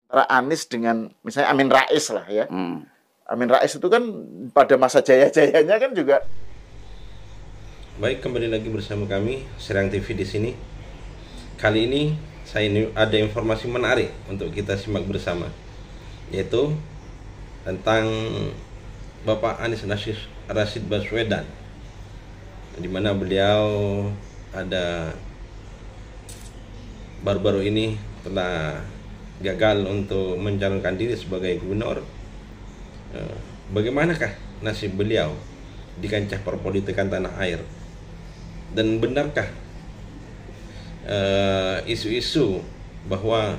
antara Anies dengan misalnya Amin Rais lah ya. Amin Rais itu kan pada masa jaya-jayanya kan juga. Baik, kembali lagi bersama kami Serang TV di sini. Kali ini ada informasi menarik untuk kita simak bersama, yaitu tentang Bapak Anies Rashid Baswedan, di mana beliau ada baru-baru ini telah gagal untuk mencalonkan diri sebagai gubernur. Bagaimanakah nasib beliau di kancah perpolitikan tanah air? Dan benarkah isu-isu bahwa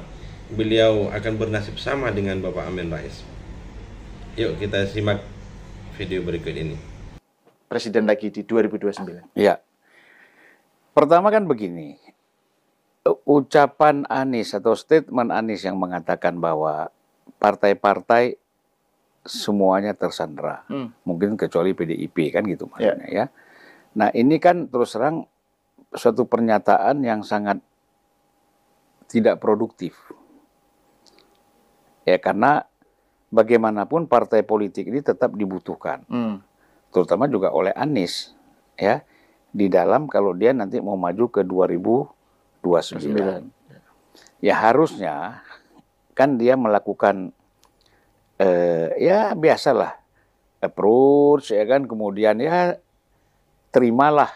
beliau akan bernasib sama dengan Bapak Amin Rais? Yuk kita simak video berikut ini. Presiden lagi di 2029. Ya. Pertama kan begini, ucapan Anies atau statement Anies yang mengatakan bahwa partai-partai semuanya tersandera, mungkin kecuali PDIP kan gitu maksudnya ya. Nah ini kan terus terang suatu pernyataan yang sangat tidak produktif. Ya karena bagaimanapun partai politik ini tetap dibutuhkan, terutama juga oleh Anies ya di dalam kalau dia nanti mau maju ke 2029. Ya harusnya kan dia melakukan ya biasalah approach ya kan, kemudian ya terimalah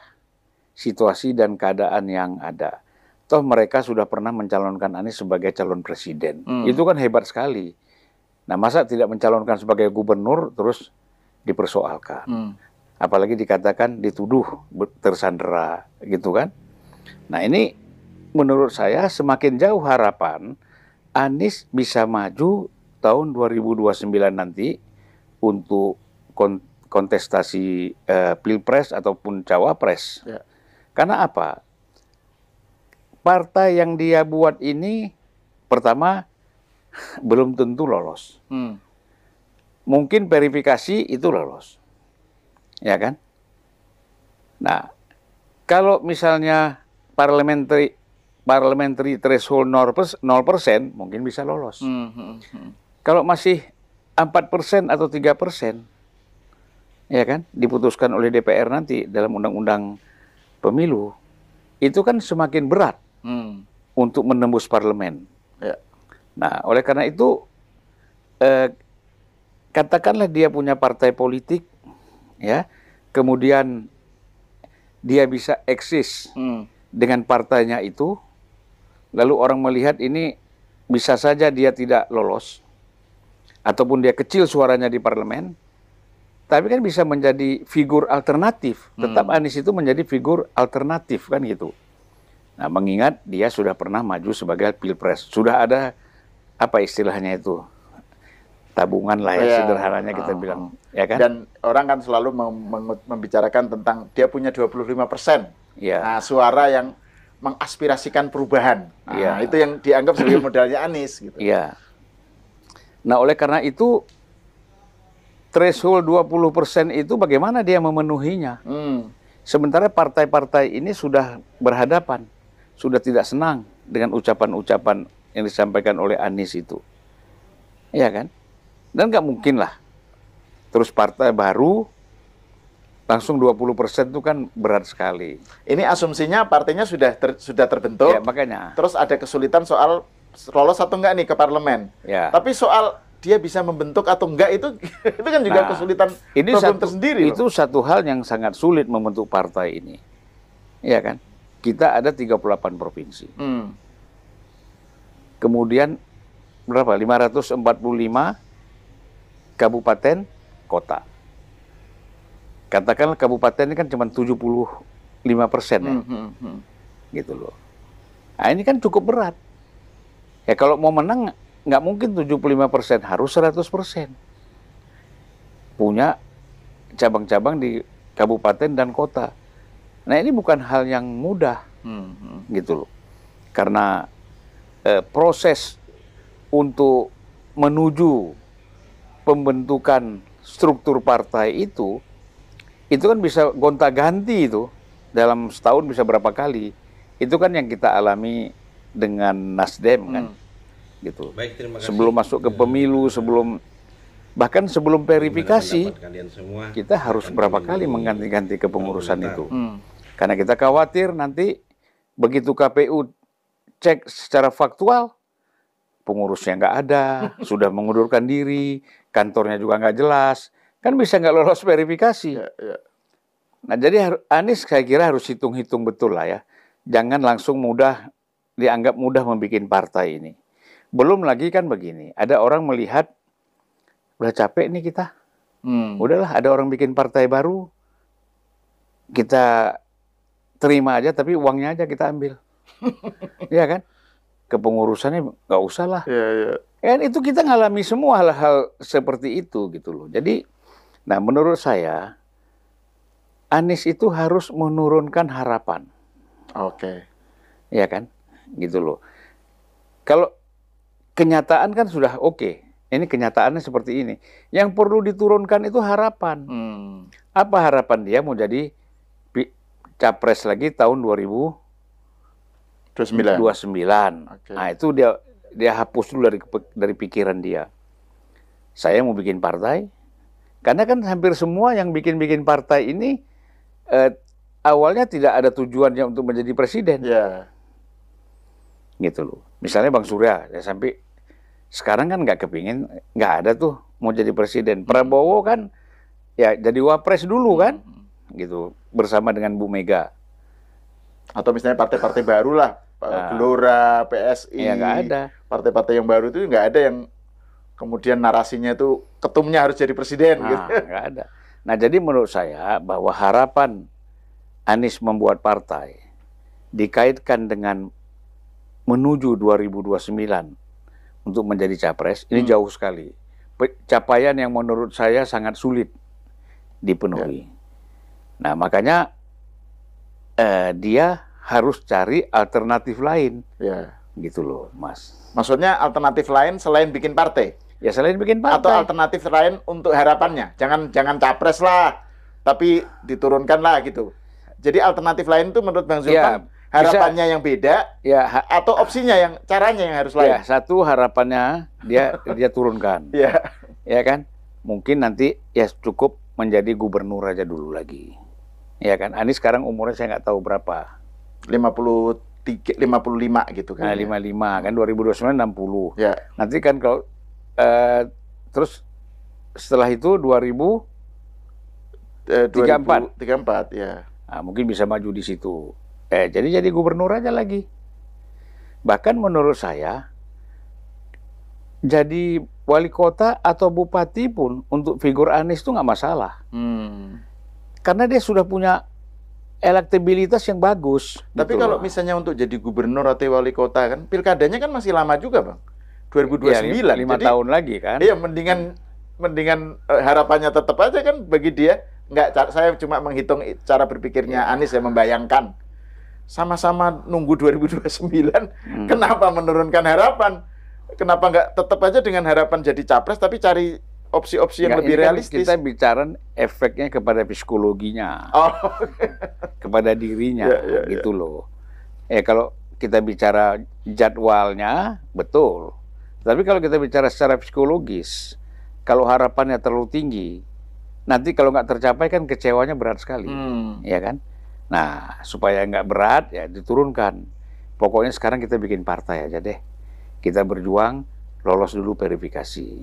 situasi dan keadaan yang ada. Toh mereka sudah pernah mencalonkan Anies sebagai calon presiden. Itu kan hebat sekali. Nah masa tidak mencalonkan sebagai gubernur terus dipersoalkan. Apalagi dikatakan dituduh tersandera gitu kan. Nah ini menurut saya semakin jauh harapan Anies bisa maju tahun 2029 nanti untuk kontestasi pilpres ataupun cawapres. Ya. Karena apa? Partai yang dia buat ini pertama belum tentu lolos. Mungkin verifikasi itu lolos. Ya kan? Nah, kalau misalnya parliamentary threshold 0%, mungkin bisa lolos. Kalau masih 4% atau 3%, ya kan, diputuskan oleh DPR nanti dalam undang-undang pemilu, itu kan semakin berat untuk menembus parlemen. Ya. Nah, oleh karena itu, katakanlah dia punya partai politik, ya, kemudian dia bisa eksis dengan partainya itu, lalu orang melihat ini bisa saja dia tidak lolos, ataupun dia kecil suaranya di parlemen, tapi kan bisa menjadi figur alternatif. Tetap Anies itu menjadi figur alternatif kan gitu. Nah mengingat dia sudah pernah maju sebagai pilpres, sudah ada apa istilahnya itu, tabungan lah ya, sederhananya kita bilang, ya kan? Dan orang kan selalu membicarakan tentang dia punya 25%. Nah, suara yang mengaspirasikan perubahan. Nah, itu yang dianggap sebagai modalnya Anies gitu. Iya. Nah, oleh karena itu threshold 20% itu bagaimana dia memenuhinya? Sementara partai-partai ini sudah berhadapan, sudah tidak senang dengan ucapan-ucapan yang disampaikan oleh Anies itu. Iya kan? Dan nggak mungkin lah. Terus partai baru langsung 20% itu kan berat sekali. Ini asumsinya partainya sudah terbentuk. Ya, makanya. Terus ada kesulitan soal lolos atau enggak nih ke parlemen. Ya. Tapi soal dia bisa membentuk atau enggak itu kan juga kesulitan problem tersendiri. Itu satu hal yang sangat sulit membentuk partai ini. Iya kan? Kita ada 38 provinsi. Kemudian berapa? 545 kabupaten kota. Katakanlah kabupaten ini kan cuma 75% ya. Gitu loh. Nah ini kan cukup berat. Ya kalau mau menang nggak mungkin 75%, harus 100%. Punya cabang-cabang di kabupaten dan kota. Nah ini bukan hal yang mudah, gitu loh. Karena proses untuk menuju pembentukan struktur partai itu kan bisa gonta-ganti itu. Dalam setahun bisa berapa kali. Itu kan yang kita alami dengan Nasdem kan. gitu. Baik, terima kasih. Sebelum masuk ke pemilu, bahkan sebelum verifikasi, kita harus berapa kali mengganti-ganti kepengurusan itu. Karena kita khawatir nanti begitu KPU cek secara faktual, pengurusnya nggak ada, sudah mengundurkan diri, kantornya juga nggak jelas, kan bisa nggak lolos verifikasi. Nah, jadi Anies saya kira harus hitung-hitung betul lah ya. Jangan langsung dianggap mudah membuat partai ini. Belum lagi kan begini, ada orang melihat, udah capek nih kita. Udahlah, ada orang bikin partai baru, kita terima aja, tapi uangnya aja kita ambil. Iya kan? Kepengurusannya nggak usah lah. Kan itu kita ngalami semua hal-hal seperti itu gitu loh. Jadi, nah menurut saya, Anies itu harus menurunkan harapan. Iya kan? Gitu loh. Kalau kenyataan kan sudah oke. Ini kenyataannya seperti ini. Yang perlu diturunkan itu harapan. Apa harapan dia mau jadi capres lagi tahun 2029. Nah, itu dia hapus dulu dari pikiran dia. Saya mau bikin partai. Karena kan hampir semua yang bikin partai ini awalnya tidak ada tujuannya untuk menjadi presiden. Gitu loh. Misalnya Bang Surya, ya sampai sekarang kan nggak ada tuh mau jadi presiden. Prabowo kan ya jadi wapres dulu kan, gitu, bersama dengan Bu Mega. Atau misalnya partai-partai baru lah, Gelora, PSI, ya nggak ada. Partai-partai yang baru itu nggak ada yang kemudian narasinya itu ketumnya harus jadi presiden. Gitu. Nggak ada. Nah, jadi menurut saya bahwa harapan Anies membuat partai dikaitkan dengan menuju 2029 untuk menjadi capres, ini jauh sekali. Capaian yang menurut saya sangat sulit dipenuhi. Nah, makanya dia harus cari alternatif lain. Gitu loh, Mas. Maksudnya alternatif lain selain bikin partai? Ya, selain bikin partai. Atau alternatif lain untuk harapannya? Jangan capres lah, tapi diturunkan lah gitu. Jadi alternatif lain itu menurut Bang Zulfan, harapannya yang beda, atau opsinya caranya yang harus lain. Ya, satu harapannya dia turunkan. Ya kan? Mungkin nanti ya cukup menjadi gubernur aja dulu lagi. Ya kan? Anies sekarang umurnya saya nggak tahu berapa. 55 gitu kan. Nah, 55 kan 2029 60. Nanti kan kalau terus setelah itu 2034 ya. Nah, mungkin bisa maju di situ. Jadi gubernur aja lagi. Bahkan menurut saya, jadi wali kota atau bupati pun untuk figur Anies itu nggak masalah. Karena dia sudah punya elektabilitas yang bagus. Tapi kalau misalnya untuk jadi gubernur atau wali kota kan, pilkadanya kan masih lama juga, Bang. 2029. Ya, 5 tahun lagi kan. Iya, mendingan harapannya tetap aja kan bagi dia. Saya cuma menghitung cara berpikirnya Anies, ya, membayangkan. Sama-sama nunggu 2029, kenapa menurunkan harapan? Kenapa nggak tetap aja dengan harapan jadi capres, tapi cari opsi-opsi yang lebih realistis? Kita bicara efeknya kepada psikologinya, kepada dirinya, gitu loh. Kalau kita bicara jadwalnya, betul. Tapi kalau kita bicara secara psikologis, kalau harapannya terlalu tinggi, nanti kalau nggak tercapai kan kecewanya berat sekali, ya kan? Nah, supaya nggak berat, ya diturunkan. Pokoknya sekarang kita bikin partai aja deh. Kita berjuang, lolos dulu verifikasi.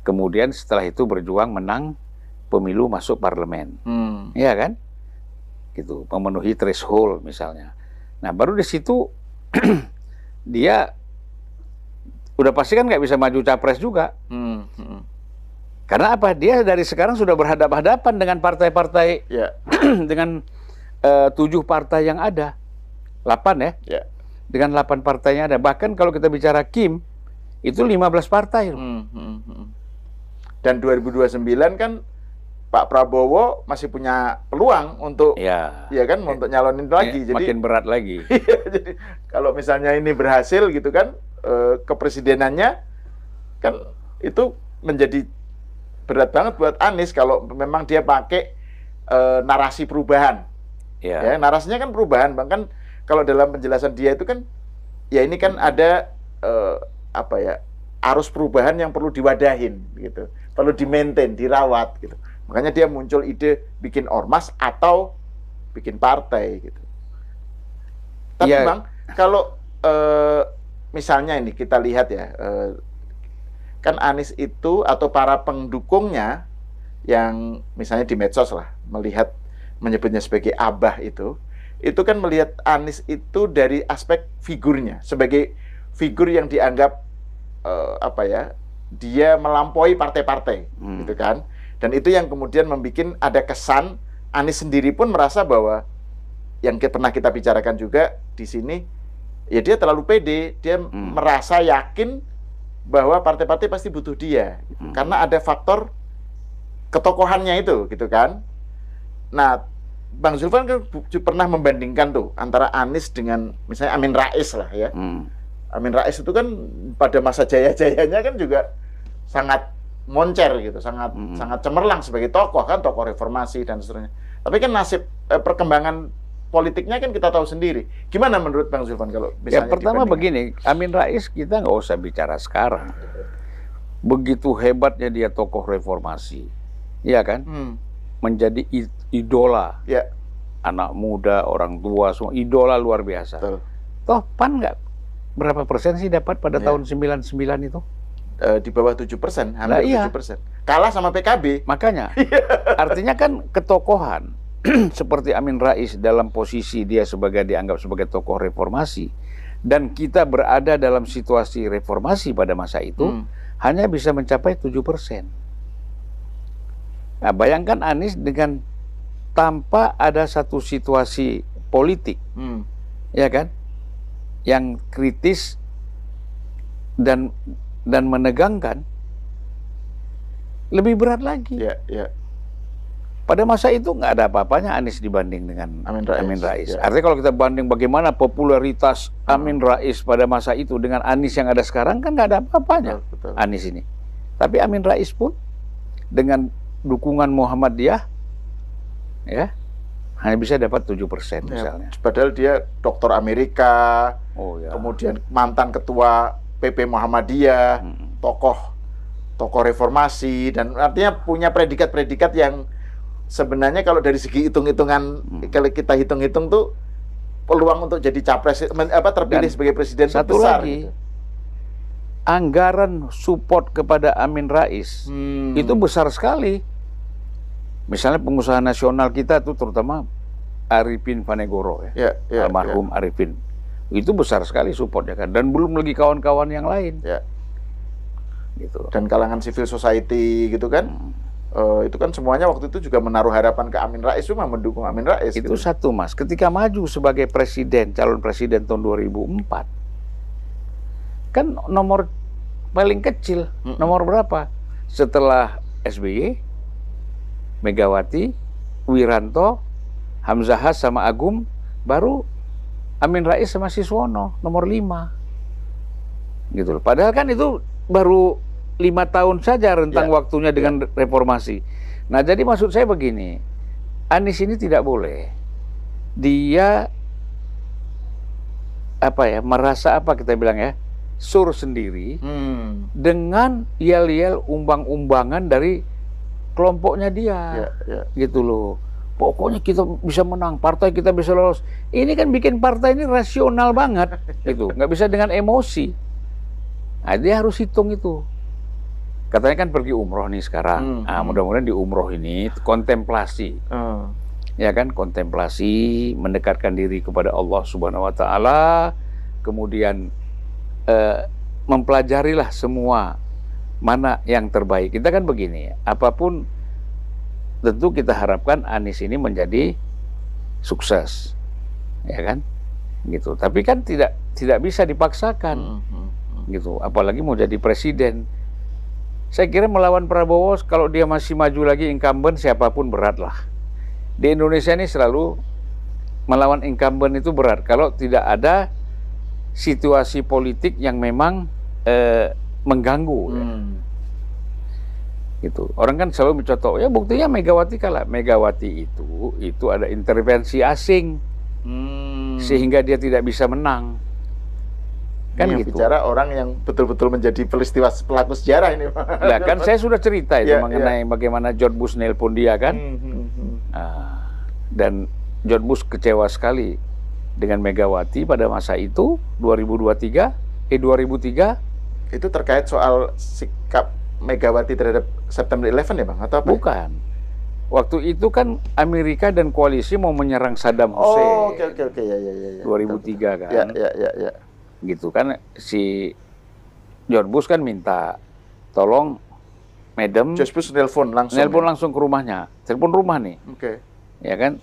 Kemudian setelah itu berjuang menang pemilu masuk parlemen. Iya kan? Gitu, memenuhi threshold misalnya. Nah, baru di situ dia udah pasti kan nggak bisa maju capres juga. Karena apa? Dia dari sekarang sudah berhadapan-hadapan dengan partai-partai, dengan 7 partai yang ada, 8 ya, dengan 8 partainya ada. Bahkan kalau kita bicara Kim, itu 15 partai. Dan 2029 kan Pak Prabowo masih punya peluang untuk, kan, untuk nyalonin lagi. Jadi makin berat lagi. Jadi kalau misalnya ini berhasil gitu kan, kepresidenannya kan itu menjadi berat banget buat Anies kalau memang dia pakai narasi perubahan. Ya, narasinya kan perubahan, Bang. Kan kalau dalam penjelasan dia itu kan, ya ini kan ada apa ya, arus perubahan yang perlu diwadahin gitu, perlu di-maintain, dirawat gitu. Makanya dia muncul ide bikin ormas atau bikin partai gitu. Tapi Ya. Bang, kalau misalnya ini kita lihat ya, kan Anies itu atau para pendukungnya yang misalnya di medsos lah melihat, menyebutnya sebagai abah itu kan melihat Anies itu dari aspek figurnya, sebagai figur yang dianggap apa ya, dia melampaui partai-partai gitu kan. Dan itu yang kemudian membuat ada kesan Anies sendiri pun merasa bahwa yang pernah kita bicarakan juga di sini, ya dia terlalu pede, dia merasa yakin bahwa partai-partai pasti butuh dia gitu. Karena ada faktor ketokohannya itu gitu kan. Nah, Bang Zulfan kan pernah membandingkan tuh antara Anies dengan misalnya Amin Rais lah ya. Amin Rais itu kan pada masa jaya-jayanya kan juga sangat moncer gitu, sangat cemerlang sebagai tokoh kan, tokoh reformasi dan seterusnya. Tapi kan nasib perkembangan politiknya kan kita tahu sendiri. Gimana menurut Bang Zulfan kalau misalnya? Ya pertama begini, Amin Rais kita nggak usah bicara sekarang. Begitu hebatnya dia tokoh reformasi, ya kan? Menjadi idola. Ya. Anak muda, orang tua, semua idola luar biasa. Betul. Toh PAN nggak berapa persen sih dapat pada tahun 99 itu? Di bawah 7%, hampir 7%. Kalah sama PKB. Makanya, artinya kan ketokohan seperti Amin Rais dalam posisi dia dianggap sebagai tokoh reformasi, dan kita berada dalam situasi reformasi pada masa itu, hanya bisa mencapai 7%. Nah, bayangkan Anies dengan tanpa ada satu situasi politik, ya kan, yang kritis dan menegangkan, lebih berat lagi. Pada masa itu nggak ada apa-apanya Anies dibanding dengan Amin Rais. Artinya kalau kita banding bagaimana popularitas Amin Rais pada masa itu dengan Anies yang ada sekarang, kan nggak ada apa-apanya Anies ini. Tapi Amin Rais pun dengan dukungan Muhammadiyah, ya, hanya bisa dapat 7% misalnya. Padahal dia doktor Amerika, kemudian mantan ketua PP Muhammadiyah, tokoh reformasi, dan artinya punya predikat-predikat yang sebenarnya kalau dari segi hitung-hitungan, kalau kita hitung-hitung tuh peluang untuk jadi capres, terpilih sebagai presiden satu besar. Lagi, gitu. Anggaran support kepada Amin Rais itu besar sekali. Misalnya pengusaha nasional kita tuh terutama Arifin Vanegoro almarhum Arifin. Itu besar sekali supportnya kan, dan belum lagi kawan-kawan yang lain. Gitu. Dan kalangan civil society gitu kan, itu kan semuanya waktu itu juga menaruh harapan ke Amin Rais, cuma mendukung Amin Rais. Itu gitu. Satu Mas, ketika maju sebagai presiden, calon presiden tahun 2004, kan nomor paling kecil, nomor berapa? Setelah SBY, Megawati, Wiranto, Hamzahas sama Agung, baru Amin Rais sama Siswono, nomor 5. Gitu loh. Padahal kan itu baru 5 tahun saja rentang waktunya dengan reformasi. Nah, jadi maksud saya begini, Anies ini tidak boleh dia merasa kita bilang ya, sur sendiri dengan yel-yel umbang-umbangan dari kelompoknya dia. Gitu loh. Pokoknya kita bisa menang, partai kita bisa lolos. Ini kan bikin partai ini rasional banget, gitu. Nggak bisa dengan emosi. Nah, dia harus hitung itu. Katanya kan pergi umroh nih sekarang. Mudah-mudahan di umroh ini kontemplasi, ya kan, kontemplasi, mendekatkan diri kepada Allah Subhanahu Wa Taala, kemudian mempelajarilah semua mana yang terbaik. Kita kan begini, apapun tentu kita harapkan Anies ini menjadi sukses, ya kan, gitu. Tapi kan tidak bisa dipaksakan, gitu. Apalagi mau jadi presiden. Saya kira melawan Prabowo kalau dia masih maju lagi incumbent, siapapun berat lah. Di Indonesia ini selalu melawan incumbent itu berat kalau tidak ada situasi politik yang memang mengganggu. Gitu. Orang kan selalu mencontoh, ya buktinya Megawati kalah. Megawati itu ada intervensi asing sehingga dia tidak bisa menang. Kan ini gitu. bicara orang yang betul-betul menjadi peristiwa pelaku sejarah ini. Nah, kan saya sudah cerita itu Ya, mengenai bagaimana George Bush nelpon dia kan. Dan George Bush kecewa sekali dengan Megawati pada masa itu 2003. Itu terkait soal sikap Megawati terhadap September 11 ya Bang? Atau apa? Bukan. Waktu itu kan Amerika dan koalisi mau menyerang Saddam Hussein. Oh, oke. Ya. 2003 kan. Ya. Gitu kan, si George Bush kan minta tolong Madam George Bush nelpon langsung ke rumahnya, telepon rumah nih, ya kan,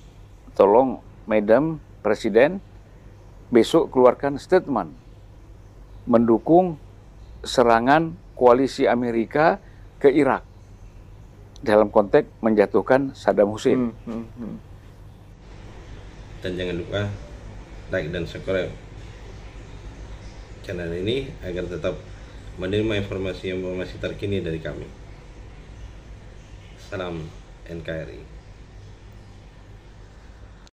tolong Madam Presiden besok keluarkan statement mendukung serangan koalisi Amerika ke Irak dalam konteks menjatuhkan Saddam Hussein. Dan jangan lupa like dan subscribe channel ini agar tetap menerima informasi terkini dari kami. Salam NKRI.